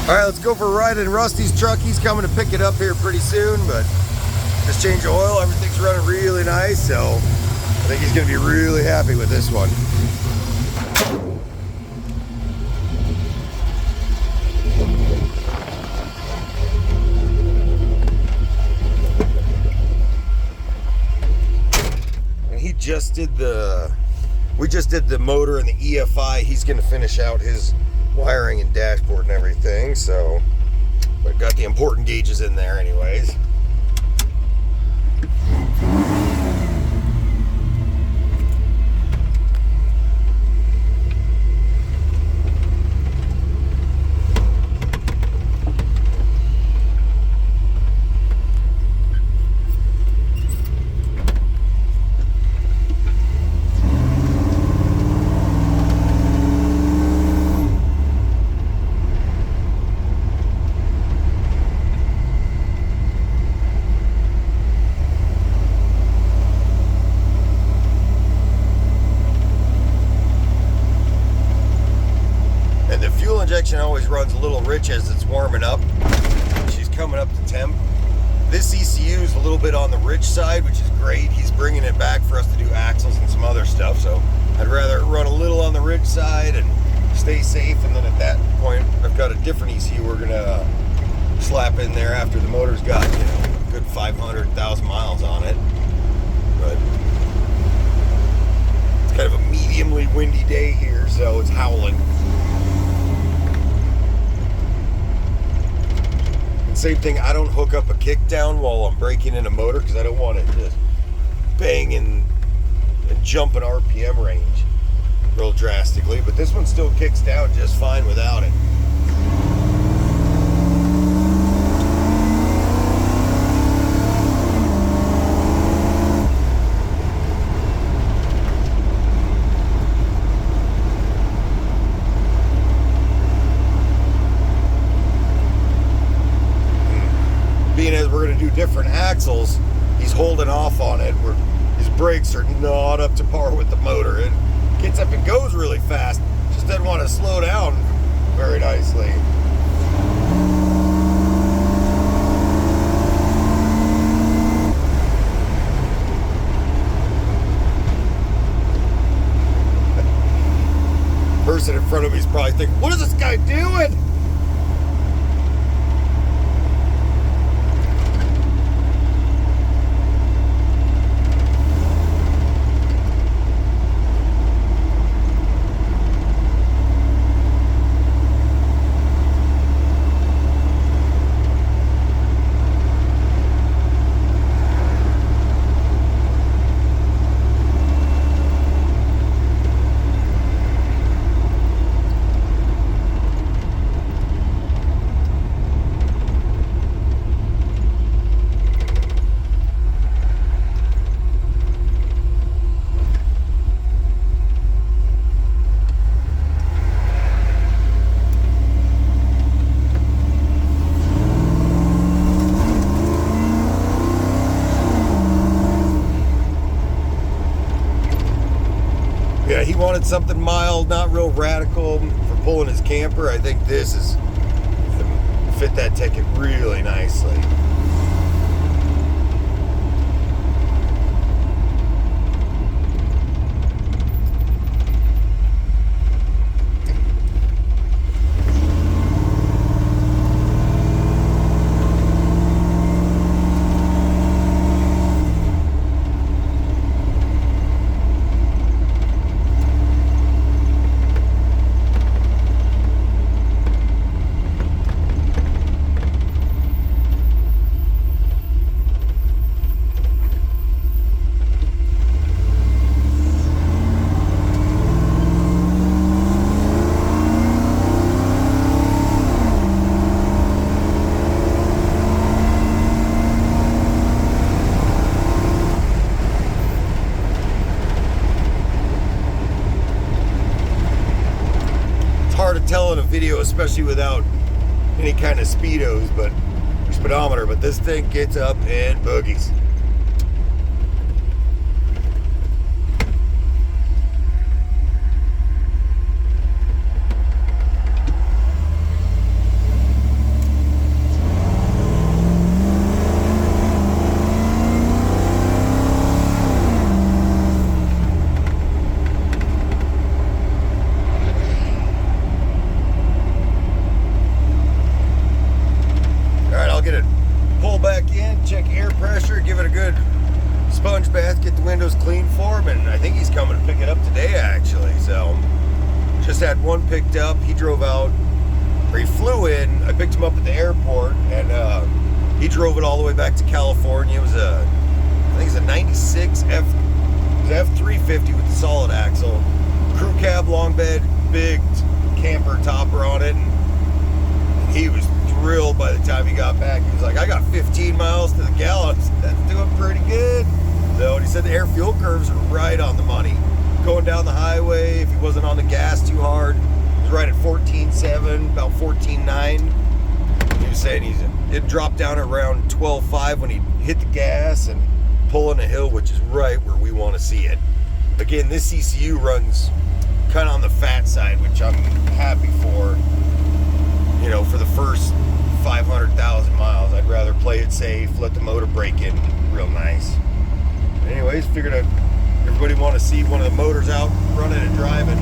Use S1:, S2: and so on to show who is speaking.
S1: All right, let's go for a ride in Rusty's truck. He's coming to pick it up here pretty soon, but just changed oil. Everything's running really nice, so I think he's gonna be really happy with this one. And he just did we just did the motor and the EFI. He's gonna finish out his wiring and dashboard and everything, so I've got the important gauges in there anyways. Injection always runs a little rich as it's warming up. She's coming up to temp. This ECU is a little bit on the rich side, which is great. He's bringing it back for us to do axles and some other stuff, so I'd rather run a little on the rich side and stay safe, and then at that point I've got a different ECU we're gonna slap in there after the motor's got, you know, a good 500,000 miles on it. But it's kind of a mediumly windy day here, so it's howling. Same thing, I don't hook up a kick down while I'm braking in a motor because I don't want it to bang and jump an RPM range real drastically, but this one still kicks down just fine without it. As we're going to do different axles, he's holding off on it where his brakes are not up to par with the motor. It gets up and goes really fast, just doesn't want to slow down very nicely. Person in front of me is probably thinking, what is this guy doing? Yeah, he wanted something mild, not real radical for pulling his camper. I think this is fit that ticket really nicely. Tell in a video, especially without any kind of speedos, but speedometer, but this thing gets up and boogies. sponge bath, get the windows clean for him, and I think he's coming to pick it up today, actually. So, just had one picked up. He drove out, or he flew in. I picked him up at the airport, and he drove it all the way back to California. It was I think it's a 96 F-350 with the solid axle. Crew cab, long bed, big camper topper on it. And he was thrilled by the time he got back. He was like, I got 15 miles to the gallon. That's doing pretty good. So he said the air fuel curves are right on the money. Going down the highway, if he wasn't on the gas too hard, he was right at 14.7, about 14.9. He was saying it dropped down around 12.5 when he hit the gas and pulling a hill, which is right where we want to see it. Again, this ECU runs kind of on the fat side, which I'm happy for. You know, for the first 500,000 miles, I'd rather play it safe, let the motor break in real nice. But anyways, figured everybody want to see one of the motors out running and driving.